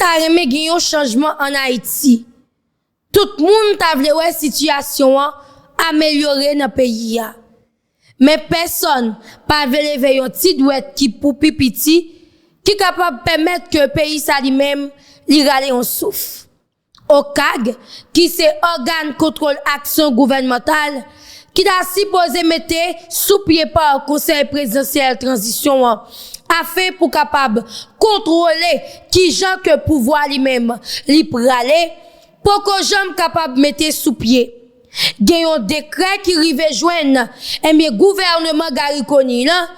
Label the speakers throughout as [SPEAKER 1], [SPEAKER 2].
[SPEAKER 1] t'a aimé gagner un changement en Haïti. Tout le monde t'a voulu ouais situation améliorer dans le pays. Mais personne pas veut lever un petit douette qui pour pipiti qui capable permettre que le pays ça lui-même li rale en souffle. OCAG qui c'est organe contrôle action gouvernementale qui a supposé mettre sous pied par conseil présidentiel transition afin pour capable contrôler qui gens que pouvoir lui-même li pralé pour que gens capable mettre sous pied. Gen un décret qui rive joindre bien gouvernement Gariconi là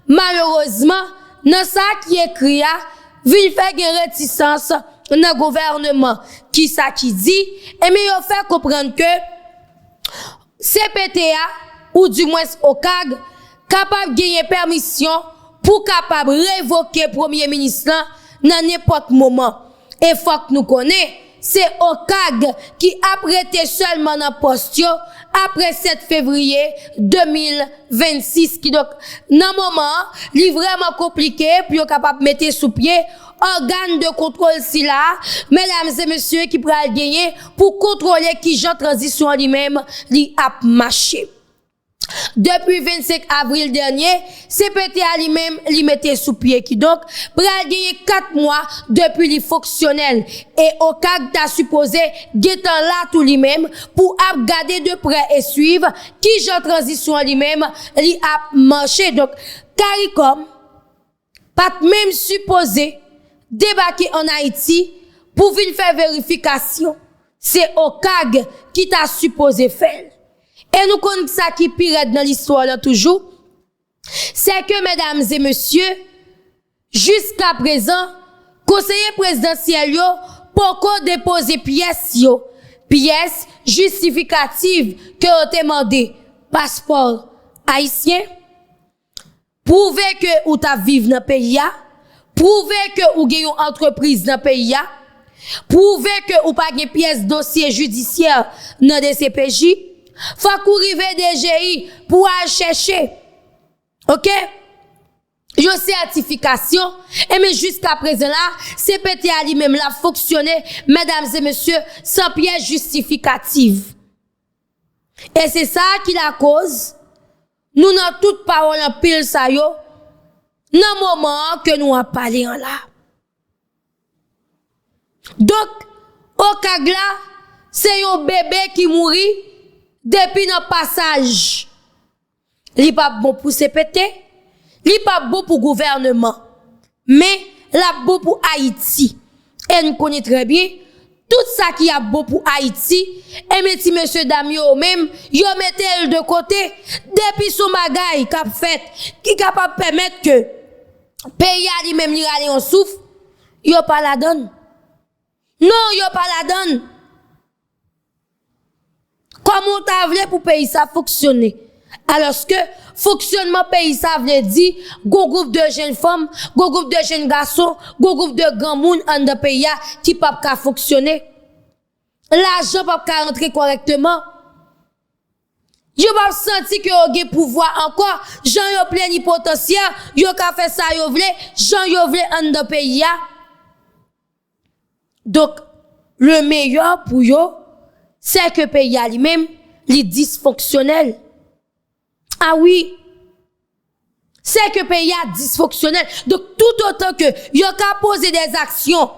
[SPEAKER 1] malheureusement dans ça qui écrit a vinn faire gen réticence dans gouvernement qui ça qui dit et mais yo fait comprendre que CPTA ou du moins OCAG capable gagner permission pour capable révoquer premier ministre dans n'importe moment et faut que nous connaît c'est OCAG qui a prêté seulement dans poste après 7 février 2026 qui donc dans moment li vraiment compliqué puis yo capable mettre sous pied organe de contrôle si là mesdames et messieurs qui pral gagner pour contrôler qui Jean transition lui-même li a marché. Depuis 25 avril dernier, CPTA lui-même li mettait sous pied qui donc pral gagner 4 mois depuis li fonctionnel et OCAG t'a supposé gétan là tout lui-même pour regarder de près et suivre qui Jean transition lui-même li a marché donc CARICOM pas même supposé débarquer en Haïti pour venir faire vérification. C'est OCAG qui t'a supposé faire. Et nous connaissons ça qui pire dans l'histoire là toujours. C'est que mesdames et messieurs, jusqu'à présent, conseiller présidentiel yo pourquoi déposer pièce justificative que ont demandé passeport haïtien, prouver que ou ta vivre dans pays a, prouver que ou gagne une entreprise dans pays a, prouver que ou pas gagne pièce dossier judiciaire dans des CPJ. Faut qu'on rive DGI pour aller chercher. OK? Yo certification et mais jusqu'à présent là, CPTA lui-même l'a fonctionné mesdames et messieurs sans pièce justificative. Et c'est ça qui la cause nous dans toute parole en pile ça yo dans moment que nous a parlé en là. Donc OCAG là, c'est un bébé qui mourit depuis notre passage. Li pas bon pour CPT, li pas bon pour gouvernement, mais la bon pour Haïti. Et nous connaissons très bien tout ça qui a bon pour Haïti. Et metti monsieur Damio même, yo mettez de côté depuis son bagay qu'a fait qui capable permettre que pays a lui même li aller en souffle, yo pas la donne. Non, yo pas la donne. Comment t'as voulu pour pays ça fonctionner? Alors que fonctionnement pays ça veut dire go groupe de jeunes femmes, go groupe de jeunes garçons, go groupe de grands moun en de pays qui pas ka fonctionner. L'argent pas ka rentrer correctement. Yo pas senti que yo gen pouvoir encore, gens yo plénipotentiaire, yo ka fait ça yo vle, gens yo vle en de pays. Donc le meilleur pour yo c'est que le pays lui-même, est dysfonctionnel. Ah oui. C'est que le pays est dysfonctionnel. Donc, tout autant que y a qu'à poser des actions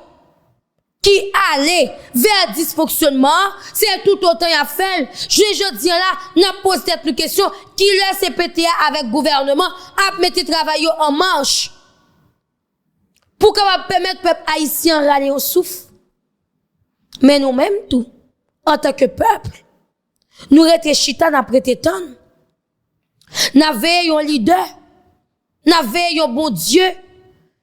[SPEAKER 1] qui allaient vers dysfonctionnement, c'est tout autant y a fait. Je dis là, n'a posé cette question qui laisse CPTA avec le gouvernement à mettre le travail en marche. Pour qu'on permettre au peuple haïtien de râler au souffle. Mais nous-mêmes tout. En tant que peuple, nous réfléchissons à prêter temps. Nous avons un leader, nous avons un bon Dieu,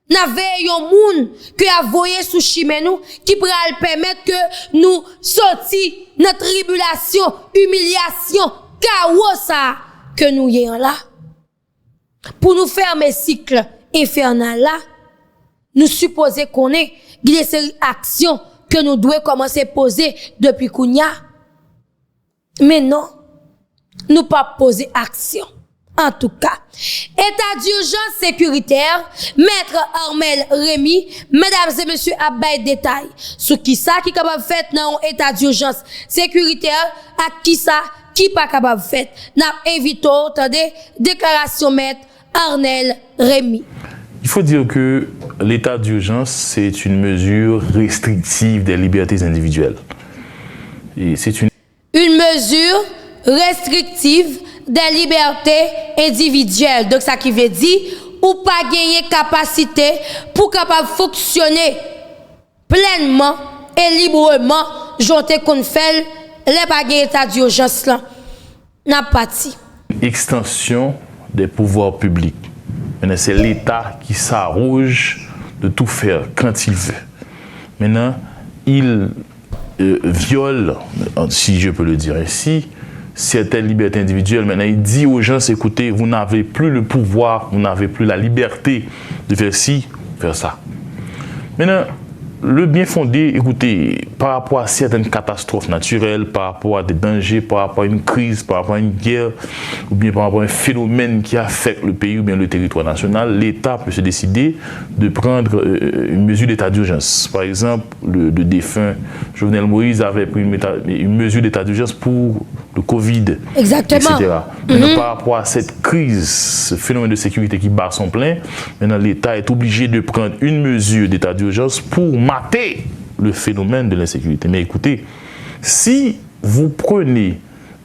[SPEAKER 1] nous avons un monde qui a voyé sous chemin nous, qui pourra permettre que nous sortions notre tribulation, humiliation, chaos ça que nous y avons là. Pour nous fermer cycle infernal là, nous supposons qu'on ait des séries d'actions que nous devons commencer à poser depuis Kounia. Mais non, nous pas poser action. En tout cas, état d'urgence sécuritaire, maître Armel Rémy, mesdames et messieurs, a bail détail sur qui ça qui capable fait dans un état d'urgence sécuritaire, à qui ça qui pas capable fait. N'a invité attendez déclaration maître Armel Rémy.
[SPEAKER 2] Il faut dire que l'état d'urgence, c'est une mesure restrictive des libertés individuelles. Et c'est une
[SPEAKER 1] mesure restrictive des libertés individuelles. Donc, ça qui veut dire, ou pas gagner capacité pour capable fonctionner pleinement et librement, j'entends qu'on fait les pas gagner état d'urgence là. N'a pas dit.
[SPEAKER 2] Extension des pouvoirs publics. Maintenant, c'est l'État qui s'arroge de tout faire quand il veut. Maintenant, il viole, si je peux le dire ainsi, certaines libertés individuelles. Maintenant, il dit aux gens, écoutez, vous n'avez plus le pouvoir, vous n'avez plus la liberté de faire ci, faire ça. Maintenant, le bien fondé, écoutez, par rapport à certaines catastrophes naturelles, par rapport à des dangers, par rapport à une crise, par rapport à une guerre, ou bien par rapport à un phénomène qui affecte le pays ou bien le territoire national, l'État peut se décider de prendre une mesure d'état d'urgence. Par exemple, le défunt Jovenel Moïse avait pris une mesure d'état d'urgence pour le Covid,
[SPEAKER 1] exactement,
[SPEAKER 2] etc. Maintenant, par rapport à cette crise, ce phénomène de sécurité qui bat son plein, maintenant l'État est obligé de prendre une mesure d'état d'urgence pour mater le phénomène de l'insécurité. Mais écoutez, si vous prenez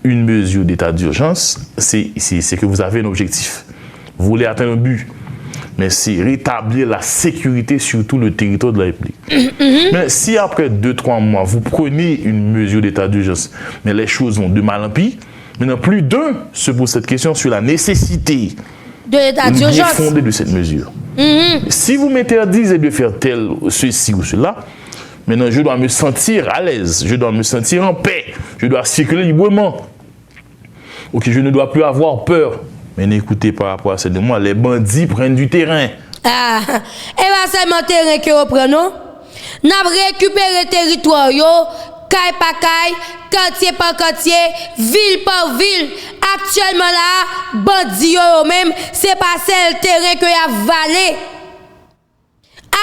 [SPEAKER 2] une mesure d'état d'urgence, c'est que vous avez un objectif. Vous voulez atteindre un but. Mais c'est rétablir la sécurité sur tout le territoire de la République. Mais si après 2-3 mois, vous prenez une mesure d'état d'urgence, mais les choses vont de mal en pis, maintenant plus d'un se pose cette question sur la nécessité
[SPEAKER 1] de l'état d'urgence
[SPEAKER 2] bien fondée de cette mesure. Si vous m'interdisez de faire tel, ceci ou cela, maintenant je dois me sentir à l'aise, je dois me sentir en paix, je dois circuler librement. Ok, je ne dois plus avoir peur. Mais écoutez, par rapport à ces deux mois, les bandits prennent du terrain.
[SPEAKER 1] Ah, et bien c'est mon terrain que vous prenez. Nous avons récupéré le territoire, caille par caille, quartier par quartier, ville par ville. Actuellement là, bandits eux-mêmes, c'est pas le terrain que y a valé.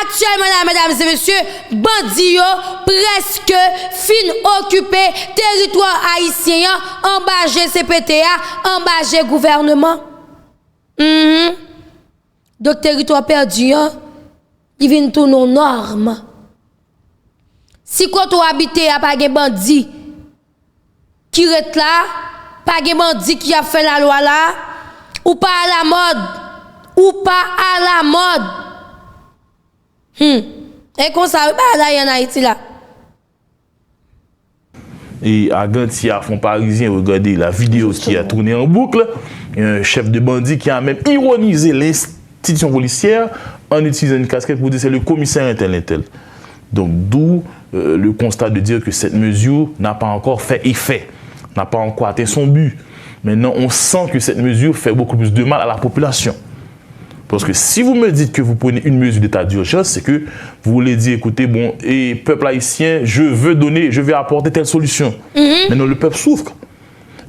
[SPEAKER 1] Actuellement là, mesdames et messieurs, bandits presque fin occupé territoire haïtien, en bas GCPTA, en bas G gouvernement. Donc territoire perdu, il vient tout nos normes. Si quand tu habites à pas de bandits qui reste là, pas de bandits qui a fait la loi là, ou pas à la mode, ou pas à la mode. Et qu'on ça pas là en Haïti là.
[SPEAKER 2] Et à Ganti, à fond parisien, regardez la vidéo qui a tourné en boucle. Il y a un chef de bandit qui a même ironisé l'institution policière en utilisant une casquette pour dire c'est le commissaire intel. Donc d'où le constat de dire que cette mesure n'a pas encore fait effet, n'a pas encore atteint son but. Maintenant, on sent que cette mesure fait beaucoup plus de mal à la population. Parce que si vous me dites que vous prenez une mesure d'état d'urgence, c'est que vous voulez dire, écoutez, bon, et peuple haïtien, je vais apporter telle solution. Maintenant, le peuple souffre.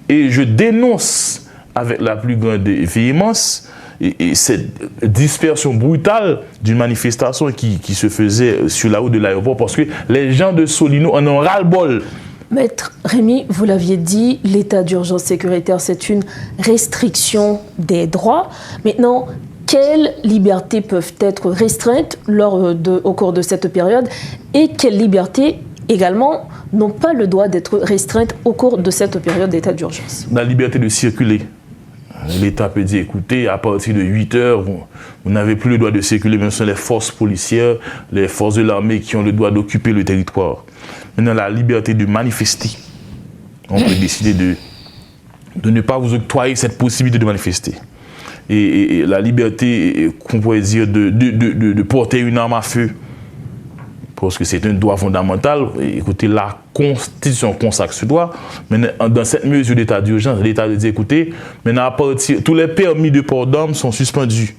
[SPEAKER 2] Et je dénonce avec la plus grande véhémence et cette dispersion brutale d'une manifestation qui se faisait sur la route de l'aéroport parce que les gens de Solino en ont ras-le-bol.
[SPEAKER 3] Maître Rémy, vous l'aviez dit, l'état d'urgence sécuritaire, c'est une restriction des droits. Maintenant, quelles libertés peuvent être restreintes au cours de cette période et quelles libertés également n'ont pas le droit d'être restreintes au cours de cette période d'état d'urgence?
[SPEAKER 2] La liberté de circuler. L'État peut dire, écoutez, à partir de 8 heures, vous n'avez plus le droit de circuler, même ce sont les forces policières, les forces de l'armée qui ont le droit d'occuper le territoire. Maintenant, la liberté de manifester. On peut décider de ne pas vous octroyer cette possibilité de manifester. Et la liberté, qu'on pourrait dire, de porter une arme à feu. Parce que c'est un droit fondamental. Écoutez, la Constitution consacre ce droit. Mais dans cette mesure d'état d'urgence, l'État dit, écoutez, maintenant, à partir, tous les permis de port d'armes sont suspendus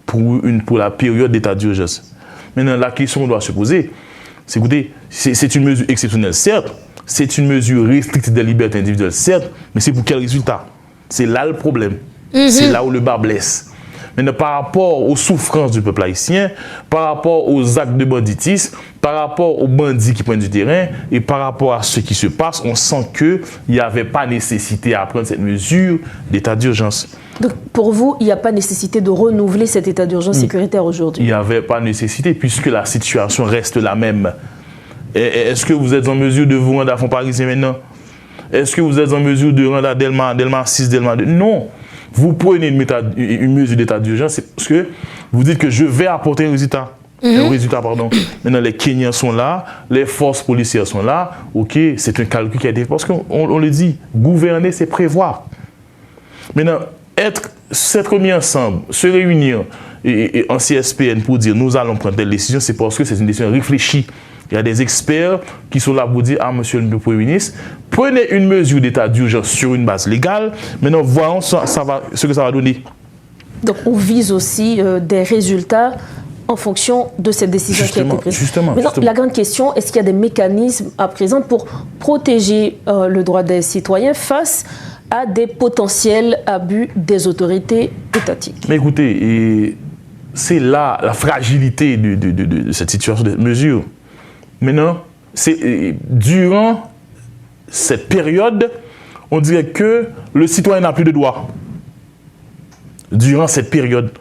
[SPEAKER 2] pour la période d'état d'urgence. Maintenant, la question doit se poser, c'est, écoutez, c'est une mesure exceptionnelle, certes, c'est une mesure restrictive des libertés individuelles, certes, mais c'est pour quel résultat? C'est là le problème. C'est là où le bas blesse. Maintenant, par rapport aux souffrances du peuple haïtien, par rapport aux actes de banditisme, par rapport aux bandits qui prennent du terrain et par rapport à ce qui se passe, on sent qu'il n'y avait pas nécessité à prendre cette mesure d'état d'urgence.
[SPEAKER 3] Donc, pour vous, il n'y a pas nécessité de renouveler cet état d'urgence sécuritaire aujourd'hui?
[SPEAKER 2] Il n'y avait pas nécessité puisque la situation reste la même. Est-ce que vous êtes en mesure de vous rendre à Fond-Parisien maintenant? Est-ce que vous êtes en mesure de rendre à Delma 6, Delma 2? Non. Vous prenez une mesure d'état d'urgence, c'est parce que vous dites que je vais apporter un résultat. Maintenant, les Kenyans sont là, les forces policières sont là. OK, c'est un calcul qui a été... Parce qu'on le dit, gouverner, c'est prévoir. Maintenant, s'être mis ensemble, se réunir en CSPN pour dire nous allons prendre telle décision, c'est parce que c'est une décision réfléchie. Il y a des experts qui sont là pour dire ah, monsieur le Premier ministre, prenez une mesure d'état d'urgence sur une base légale. Maintenant, voyons ce que ça va donner.
[SPEAKER 3] Donc, on vise aussi des résultats en fonction de cette décision qui a été prise.
[SPEAKER 2] Justement.
[SPEAKER 3] La grande question, est-ce qu'il y a des mécanismes à présent pour protéger le droit des citoyens face à des potentiels abus des autorités étatiques?
[SPEAKER 2] Mais écoutez, c'est là la fragilité de cette situation, de cette mesure. Maintenant, durant cette période, on dirait que le citoyen n'a plus de droits. Durant cette période.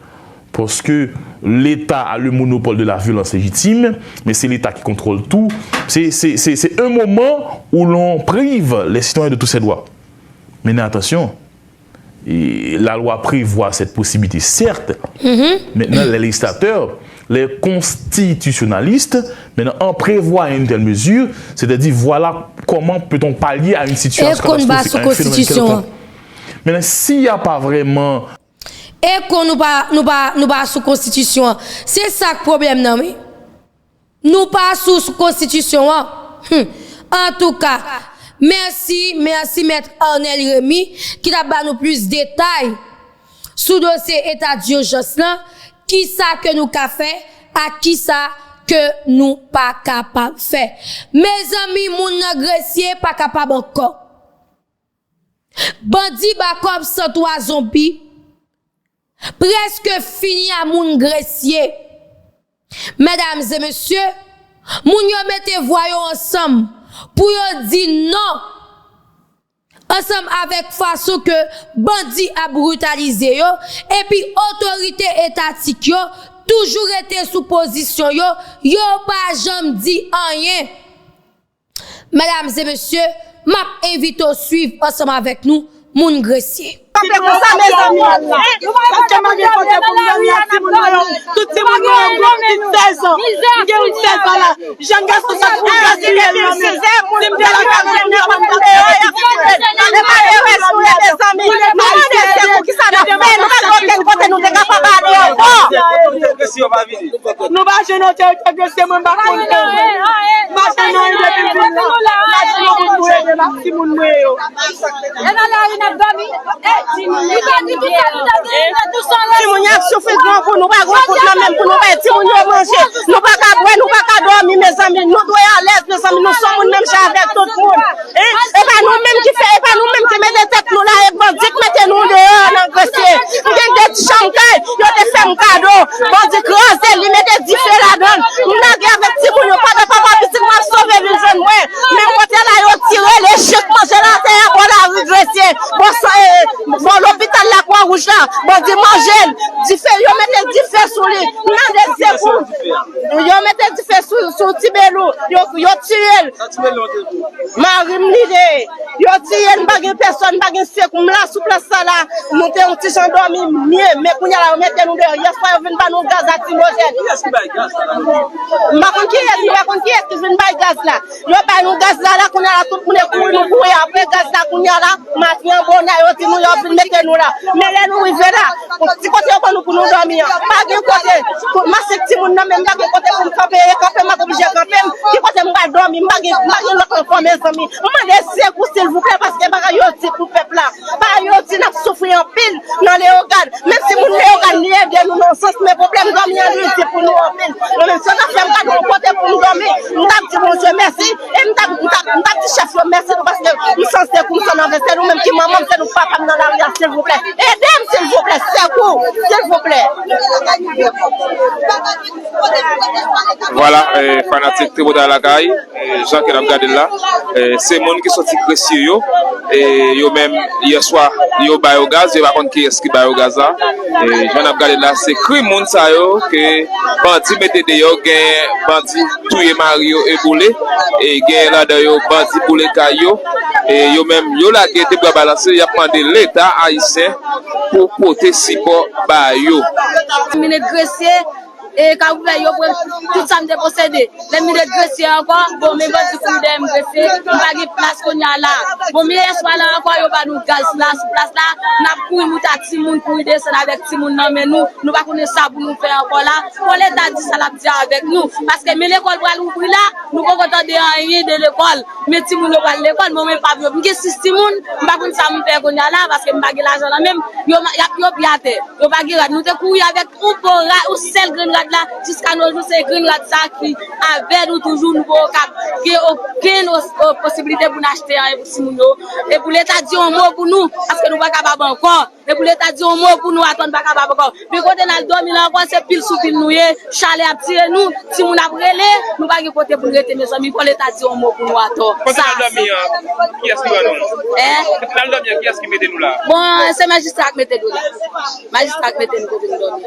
[SPEAKER 2] Parce que l'État a le monopole de la violence légitime, mais c'est l'État qui contrôle tout. C'est un moment où l'on prive les citoyens de tous ces droits. Maintenant, attention, la loi prévoit cette possibilité, certes. Maintenant, les législateurs, les constitutionnalistes, maintenant, en prévoient une telle mesure, c'est-à-dire, voilà comment peut-on pallier à une situation catastrophique.
[SPEAKER 1] Constitution.
[SPEAKER 2] Maintenant, s'il n'y a pas vraiment...
[SPEAKER 1] Et qu'on nous pas sous constitution. C'est ça le problème, non, mais? Nous pas sous constitution. En tout cas, merci, Maître Arnel Rémy, qui a donné nous plus de détails sous dossier état d'urgence là, qui ça que nous qu'a fait, à qui ça que nous pas capable faire. Mes amis, moun agressier pas capable encore. Bandi bakop sans toi zombie. Presque fini à moun gressier. Mesdames et messieurs, moun yo mette voyons ensemble pour yo dire non. Ensemble avec façon que bandi a brutalisé yo et puis autorité étatique yo toujours été sous position yo pas jamais dit rien. Mesdames et messieurs, m'a invité à suivre ensemble avec nous moun gressier.
[SPEAKER 4] Tout le monde si moun yak suffisant pour nous pas pour même pour nous pas si moun yo manger nous pas ka boire nous pas ka dormir mes amis nous doit à l'aise mes amis nous sommes même chat avec tout le monde et pas nous même qui fait et pas nous même qui met des têtes nous là et bandit mettez nous dehors dans gressier nous gagne des petits champagne yo te fait un cadeau bandit crasé lui mettez 10 feux là-dedans nous n'a avec petit moun yo pas de papa petit moi sauver le jeune moi même côté là yo tirer les chèques manger la terre pour la gressier bon l'hôpital la Croix-Rouge là bon dit manger dit fait yo mettez 10 feux sur lui n'a des écoutes yo mettez 10 feux sur Tibelou yo tirer Marim l'idée yo tirer pas une personne pas une feu comme là sous place ça là monter un petit endormi mieux mais qu'on y a mettez nous dehors hier soir vinn pas nous gaz lacrymogène qui est qui vinn pas gaz là yo pas nous gaz là qu'on a tout pour nous courir après gaz là qu'on y a là maintenant bon yo ti nous yo vinn mettez nous là mais là nous arriver là petit côté on pour nous dormir pas de côté ma secti moun nan même pas de côté pour camper ma obligé camper qui côté m'pa dormir m'pa l'autre mes amis. Moi, secours, s'il vous plaît, parce que pas yo dit pour peuple là. Pas yo dit n'a souffrir en pile dans les organes. Même si mon organe n'y est bien nous non sens, mais problème dormir lui c'est pour nous en pile. Nous même si on a fait un cadeau côté pour nous dormir, nous t'a dit mon Dieu merci et nous t'a dit chef merci parce que nous sommes des comme ça c'est nous même qui maman c'est nous papa dans la rue s'il vous plaît. Aidez-moi s'il vous plaît, secours, s'il vous plaît.
[SPEAKER 5] Voilà, fanatique très beau dans la caille, Jean qui a regardé là, c'est monde qui sorti précieux yo et yo même hier soir yo bay au gaz, yo pas contre qui est-ce qui bay au gaz là et Jean a regardé là, c'est crime monde ça yo que bandi mette de yo gain bandi tuer Mario et boulé et gain là de yo bandi boulé caillou et yo même yo la guette pour balancer, y a demandé l'état haïtien pour porter support ba yo.
[SPEAKER 6] Minute grecier et quand vous voyez tout ça me dépossédé les minutes grecier encore bon mais bon du coup dem grecier on va gagner place qu'on y a là bon mais soit là encore yo pas nous gaz là sur place là n'a pour nous ta ti moun pour descendre avec ti moun nan mais nous pas connaître ça pour nous faire encore là pour l'état dit ça la dire avec nous parce que mais l'école va l'ouvrir là nous pas content de rien de l'école mais ti moun va l'école moi même pas yo m'gé 6 ti moun pas connaître ça me faire qu'on y a là parce que m'pa gagner l'argent là même yo piaté yo pas gagner nous te courir avec ou sel grain là jusqu'à nos jours c'est green là ça qui avec nous toujours nous qui aucune possibilité pour acheter pour Simono et pour l'état dit un mot pour nous parce que nous pas capable encore et pour l'état dit un mot pour nous attendre pas capable encore puis côté dans le dormir encore c'est pile sous pile nous chalet à tirer nous si on a brûlé nous pas côté pour rester mes amis pour l'état dit un mot pour nous attendre ça
[SPEAKER 5] qui est-ce qui va nous dans le dormir qui est-ce qui mettez nous là
[SPEAKER 6] bon c'est magistrat qui mettez nous là magistrat qui mettez nous côté dormir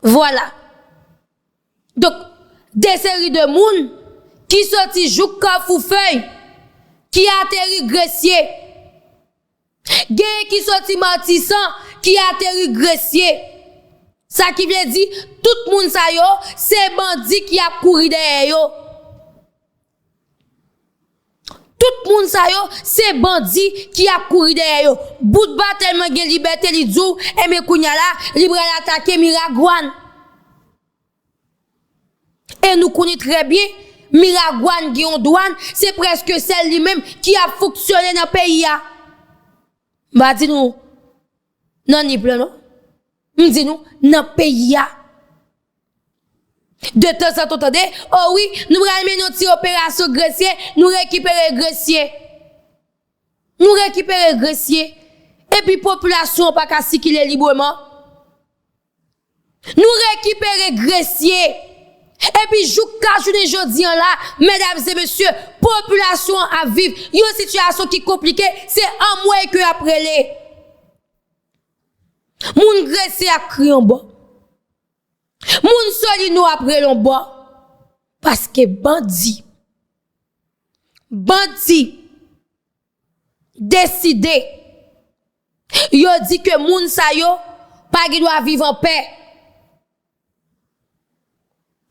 [SPEAKER 1] Voilà. Donc, des séries de moun qui sorti jouk Kafoufeuille, qui atterri Gressier. Gay qui sorti Martissan, qui atterri Gressier. Ça qui veut dire, tout moun sa yo, c'est bandit qui a couru derrière yo. Tout moun sa yo, c'est bandit qui a couru derrière yo. Bout de bat tellement gen liberté li djou, et me kounya la, libre l'attaquer Miragouane. Et nous connaissons très bien, Miragouane qui en douane, c'est presque celle lui-même qui a fonctionné dans le pays. Bah, dis nous, non, ni plein, non? Dis nous, dans le pays. De temps en temps, oh oui, nous ramenons notre opération Gressier, nous récupérer Gressier. Nous récupérer Gressier. Et puis, population pas qu'à circuler librement. Nous récupérer Gressier. Et puis, jusqu'à journée jodi là, mesdames et messieurs, population à vivre. Une situation qui est compliquée, c'est un mois que après les. Moun Gressier a crié en bas. Moun soli nous après l'on bas. Parce que bandit décidé. Yo dit que moun sa yo, pas qui doit vivre en paix.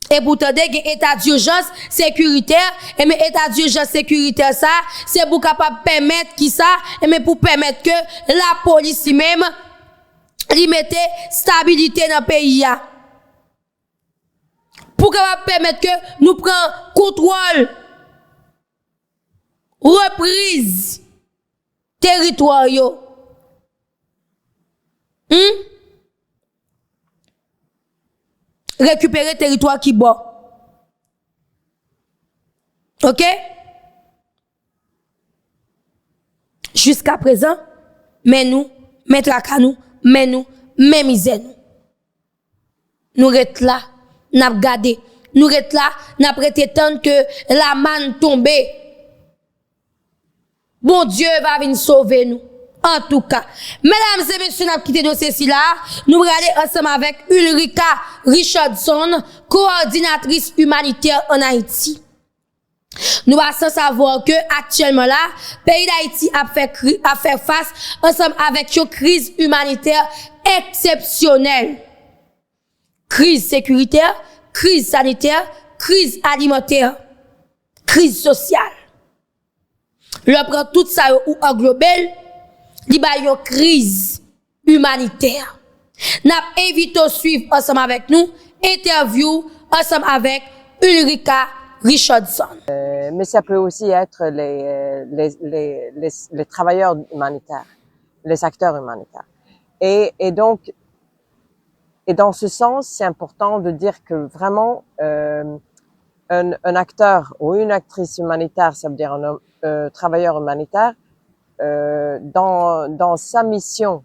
[SPEAKER 1] Et pourtant, des état d'urgence sécuritaire, et mais état d'urgence sécuritaire ça, c'est pour capable permettre qui ça, et mais pour permettre que la police même, lui mette stabilité dans le pays. Pour capable permettre que nous prenions contrôle, reprise, territoire yo. Récupérer territoire qui bon. OK? Jusqu'à présent, mais nous, mettre à canou, mais nous, même misère nous. Nous restons là, n'a regardé. Nous restons là, n'a prêté tant que la manne tombe. Bon Dieu va venir sauver nous. En tout cas, mesdames et messieurs, nous avons quitté dossier là. Nous allons ensemble avec Ulrika Richardson, coordinatrice humanitaire en Haïti. Nous allons savoir que actuellement là, pays d'Haïti a fait face ensemble avec une crise humanitaire exceptionnelle. Crise sécuritaire, crise sanitaire, crise alimentaire, crise sociale. Le prend tout ça ou englobé. Li ba yon crise humanitaire. N'a invité à suivre ensemble avec nous interview ensemble avec Ulrika Richardson.
[SPEAKER 7] Mais ça peut aussi être les travailleurs humanitaires, les acteurs humanitaires. Et donc, et dans ce sens, c'est important de dire que vraiment un acteur ou une actrice humanitaire, ça veut dire un travailleur humanitaire, dans sa mission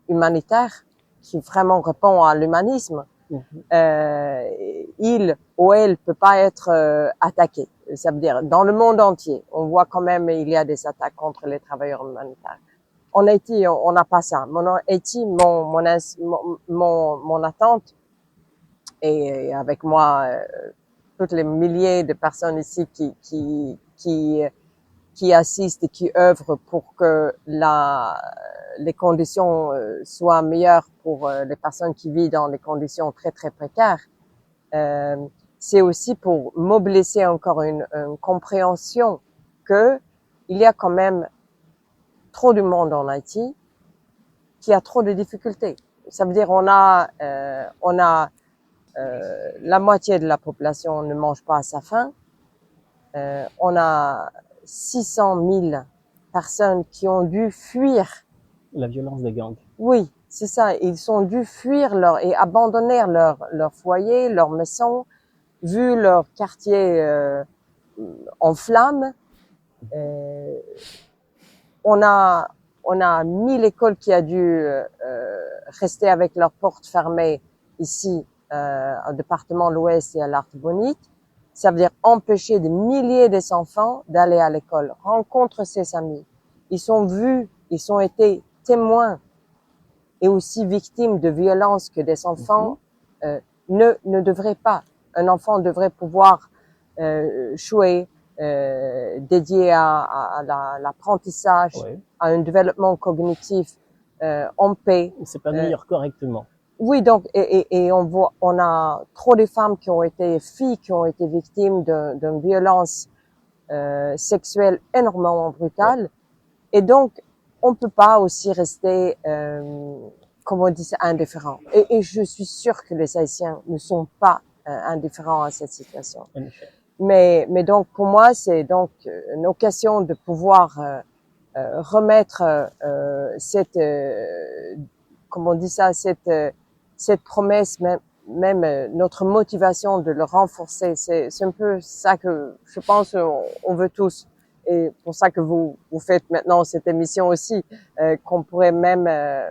[SPEAKER 7] humanitaire qui vraiment répond à l'humanisme, il ou elle peut pas être attaqué. Ça veut dire dans le monde entier, on voit quand même il y a des attaques contre les travailleurs humanitaires. En Haïti, on n'a pas ça. En Haïti, mon attente et avec moi toutes les milliers de personnes ici qui assistent et qui œuvrent pour que les conditions soient meilleures pour les personnes qui vivent dans des conditions très très précaires. C'est aussi pour mobiliser encore une compréhension que il y a quand même trop de monde en Haïti qui a trop de difficultés. Ça veut dire on a la moitié de la population ne mange pas à sa faim. On a 600 000 personnes qui ont dû fuir
[SPEAKER 8] la violence des gangs.
[SPEAKER 7] Oui, c'est ça. Ils ont dû fuir et abandonner leur foyer, leur maison, vu leur quartier en flammes. On a 1000 écoles qui a dû rester avec leurs portes fermées ici au département de l'Ouest et à l'Artibonite. Ça veut dire empêcher des milliers d'enfants d'aller à l'école, rencontrer ses amis. Ils ont été témoins et aussi victimes de violences que des enfants ne devraient pas. Un enfant devrait pouvoir jouer, dédié à l'apprentissage, à un développement cognitif en paix.
[SPEAKER 8] S'épanouir correctement.
[SPEAKER 7] Oui, donc et on a trop de femmes filles qui ont été victimes d'une violence sexuelle énormément brutale, et donc on peut pas aussi rester, comme on dit, indifférent. Et je suis sûre que les Haïtiens ne sont pas indifférents à cette situation. Mais donc pour moi, c'est donc une occasion de pouvoir remettre cette, comment on dit ça, cette promesse, même notre motivation de le renforcer. C'est un peu ça que je pense on veut tous. Et pour ça que vous faites maintenant cette émission aussi, qu'on pourrait même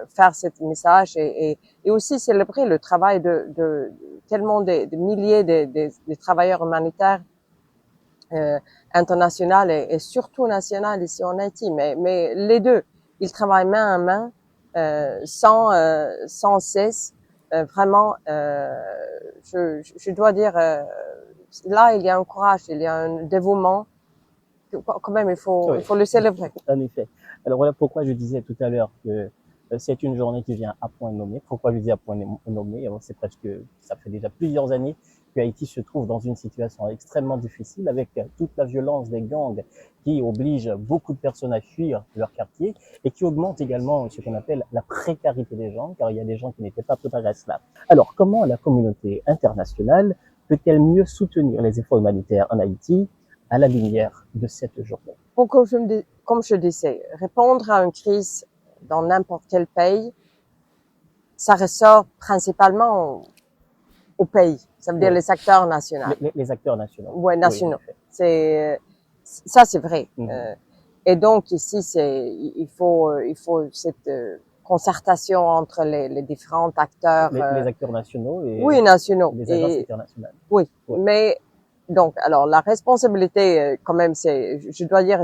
[SPEAKER 7] faire ce message et aussi célébrer le travail de tellement de milliers de travailleurs humanitaires internationaux et surtout nationaux ici en Haïti. Mais les deux, ils travaillent main à main, sans cesse. Vraiment, je dois dire, là il y a un courage, il y a un dévouement. Quand même, il faut le célébrer.
[SPEAKER 8] En effet. Alors voilà pourquoi je disais tout à l'heure que c'est une journée qui vient à point nommé. Pourquoi je dis à point nommé? Ça fait déjà plusieurs années que Haïti se trouve dans une situation extrêmement difficile avec toute la violence des gangs qui oblige beaucoup de personnes à fuir leur quartier et qui augmente également ce qu'on appelle la précarité des gens, car il y a des gens qui n'étaient pas préparés à cela. Alors, comment la communauté internationale peut-elle mieux soutenir les efforts humanitaires en Haïti à la lumière de cette journée?
[SPEAKER 7] Comme je disais, répondre à une crise dans n'importe quel pays, ça ressort principalement au pays. Ça veut dire les acteurs nationaux.
[SPEAKER 8] Les acteurs nationaux.
[SPEAKER 7] Ouais, nationaux. Ça, c'est vrai. Et donc ici, il faut cette concertation entre les différents acteurs.
[SPEAKER 8] Les acteurs nationaux et
[SPEAKER 7] nationaux.
[SPEAKER 8] les agences internationales.
[SPEAKER 7] Oui, mais donc, alors la responsabilité, quand même, je dois dire,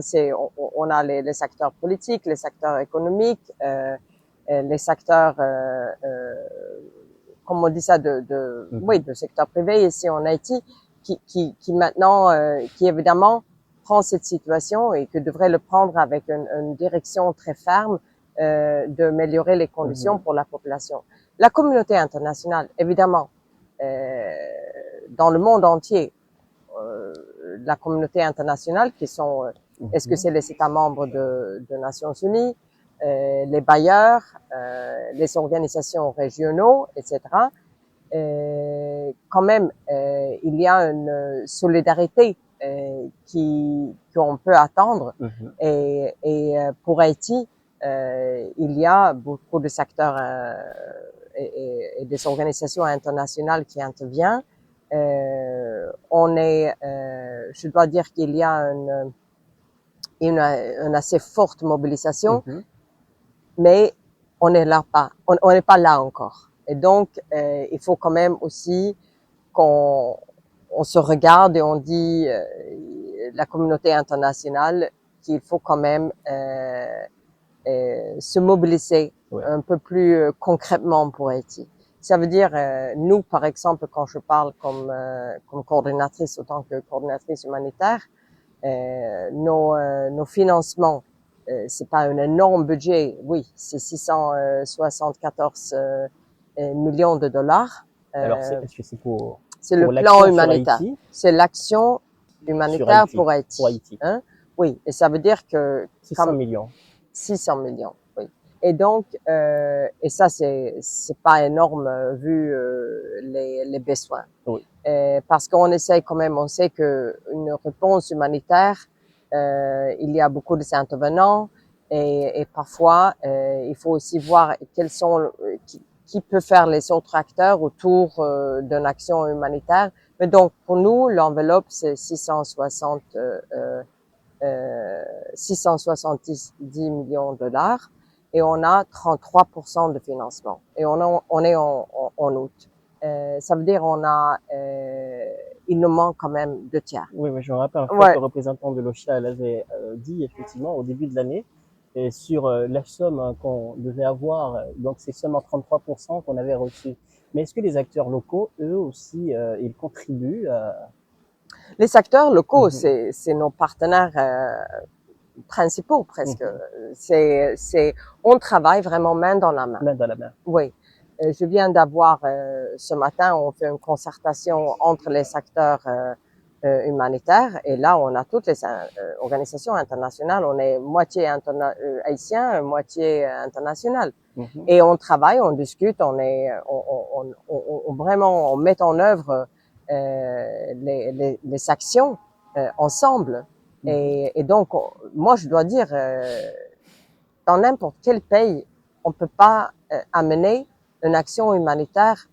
[SPEAKER 7] on a les acteurs politiques, les acteurs économiques, les acteurs, comme on dit ça, de secteur privé ici en Haïti, qui maintenant, qui évidemment prend cette situation et que devrait le prendre avec une direction très ferme d'améliorer les conditions pour la population. La communauté internationale, évidemment, dans le monde entier, la communauté internationale qui sont, est-ce que c'est les États membres de Nations Unies, les bailleurs, les organisations régionaux, etc. Quand même, il y a une solidarité qu'on peut attendre. Et pour Haïti, il y a beaucoup de secteurs et des organisations internationales qui interviennent. Je dois dire qu'il y a une assez forte mobilisation, mais on n'est pas là encore. Et donc, il faut quand même aussi qu'on se regarde et on dit la communauté internationale qu'il faut quand même se mobiliser un peu plus concrètement pour Haïti. Ça veut dire, nous, par exemple, quand je parle comme coordinatrice, autant que coordinatrice humanitaire, nos financements, c'est pas un énorme budget, oui, c'est 674 millions de dollars.
[SPEAKER 8] Alors, est-ce que c'est pour
[SPEAKER 7] le plan humanitaire, c'est l'action humanitaire pour Haïti. Hein? Oui, et ça veut dire que
[SPEAKER 8] 600 millions.
[SPEAKER 7] 600 millions, oui. Et donc, et ça c'est pas énorme vu les besoins.
[SPEAKER 8] Oui.
[SPEAKER 7] Parce qu'on essaie quand même, on sait que une réponse humanitaire, il y a beaucoup de intervenants et parfois il faut aussi voir quels sont qui peut faire les autres acteurs autour d'une action humanitaire. Mais donc pour nous, l'enveloppe c'est 670 millions de dollars et on a 33% de financement et on est en août. Ça veut dire il nous manque quand même 2 tiers.
[SPEAKER 8] Oui, je me rappelle que le représentant de l'OCHA l'avait dit effectivement au début de l'année et sur la somme qu'on devait avoir, donc c'est seulement 33% qu'on avait reçu. Mais est-ce que les acteurs locaux, eux aussi, ils contribuent
[SPEAKER 7] Les acteurs locaux, c'est nos partenaires principaux presque. On travaille vraiment main dans la main.
[SPEAKER 8] Main dans la main.
[SPEAKER 7] Oui. Je viens d'avoir ce matin, on fait une concertation entre les acteurs humanitaires et là on a toutes les organisations internationales, on est moitié haïtien, moitié international. Et on travaille, on discute, on vraiment on met en œuvre les actions ensemble. Et donc moi je dois dire dans n'importe quel pays, on peut pas amener une action humanitaire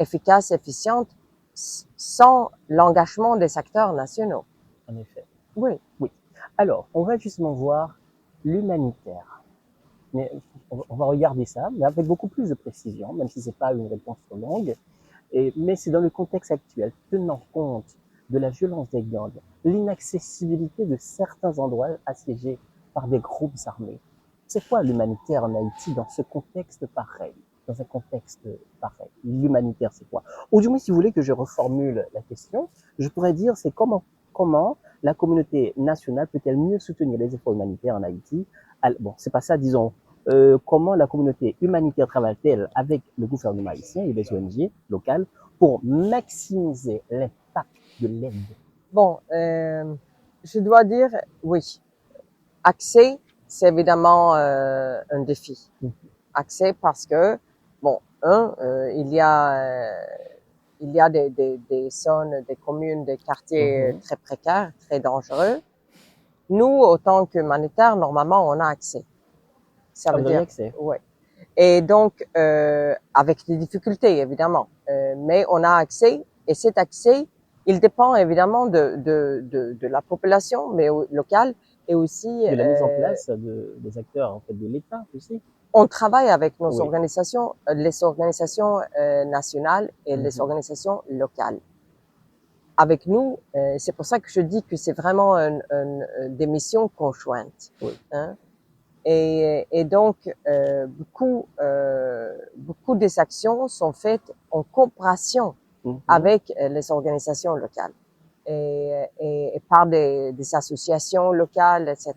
[SPEAKER 7] efficace, efficiente, sans l'engagement des acteurs nationaux.
[SPEAKER 8] En effet.
[SPEAKER 7] Oui.
[SPEAKER 8] Oui. Alors, on va justement voir l'humanitaire. Mais on va regarder ça, mais avec beaucoup plus de précision, même si c'est pas une réponse trop longue. Mais c'est dans le contexte actuel, tenant compte de la violence des gangs, l'inaccessibilité de certains endroits assiégés par des groupes armés. C'est quoi l'humanitaire en Haïti dans ce contexte pareil? Dans un contexte pareil. L'humanitaire, c'est quoi? Ou du moins, si vous voulez que je reformule la question, je pourrais dire c'est comment la communauté nationale peut-elle mieux soutenir les efforts humanitaires en Haïti? Bon, c'est pas ça, disons. Comment la communauté humanitaire travaille-t-elle avec le gouvernement haïtien et les ONG locales pour maximiser l'impact de l'aide?
[SPEAKER 7] Bon, je dois dire, oui. Accès, c'est évidemment un défi. Accès parce que, bon, il y a des zones, des communes, des quartiers très précaires, très dangereux. Nous, autant qu'humanitaires, normalement, on a accès. Ça veut dire, ouais. Et donc, avec des difficultés, évidemment, mais on a accès, et cet accès, il dépend évidemment de la population, mais locale, et aussi
[SPEAKER 8] de la mise en place des acteurs en fait de l'État aussi.
[SPEAKER 7] On travaille avec nos organisations, les organisations nationales et les organisations locales. Avec nous, c'est pour ça que je dis que c'est vraiment des missions conjointes.
[SPEAKER 8] Oui.
[SPEAKER 7] Hein? Et donc beaucoup des actions sont faites en coopération avec les organisations locales et par des associations locales, etc.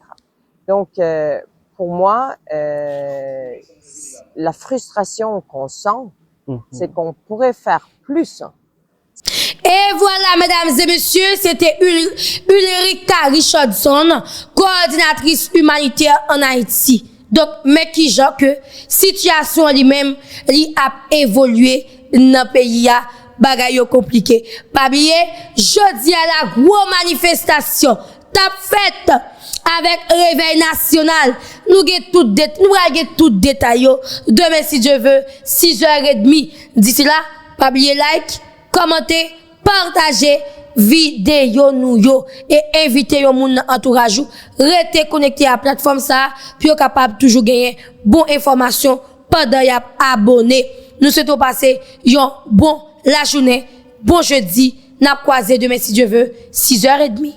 [SPEAKER 7] Donc pour moi, la frustration qu'on sent, c'est qu'on pourrait faire plus.
[SPEAKER 1] Et voilà, mesdames et messieurs, c'était Ulrika Richardson, coordinatrice humanitaire en Haïti. Donc, mais qui genre que situation lui-même, li a évolué dans le pays, bagay yo compliqué. Pas oublier, jeudi à la gros manifestation, t'a fait avec réveil national. Nous avons tout détail. Demain, si Dieu veut, 6h30. D'ici là, pas oublier like, commenter, partager vidéo nous yo et inviter yo moun entourage ou rester connecté à la plateforme ça puis yo capable toujours gagner bon information pendant y a abonné. Nous souhaitons passer yon bon la journée, bon jeudi, n'a croisé demain si Dieu veut, 6h30.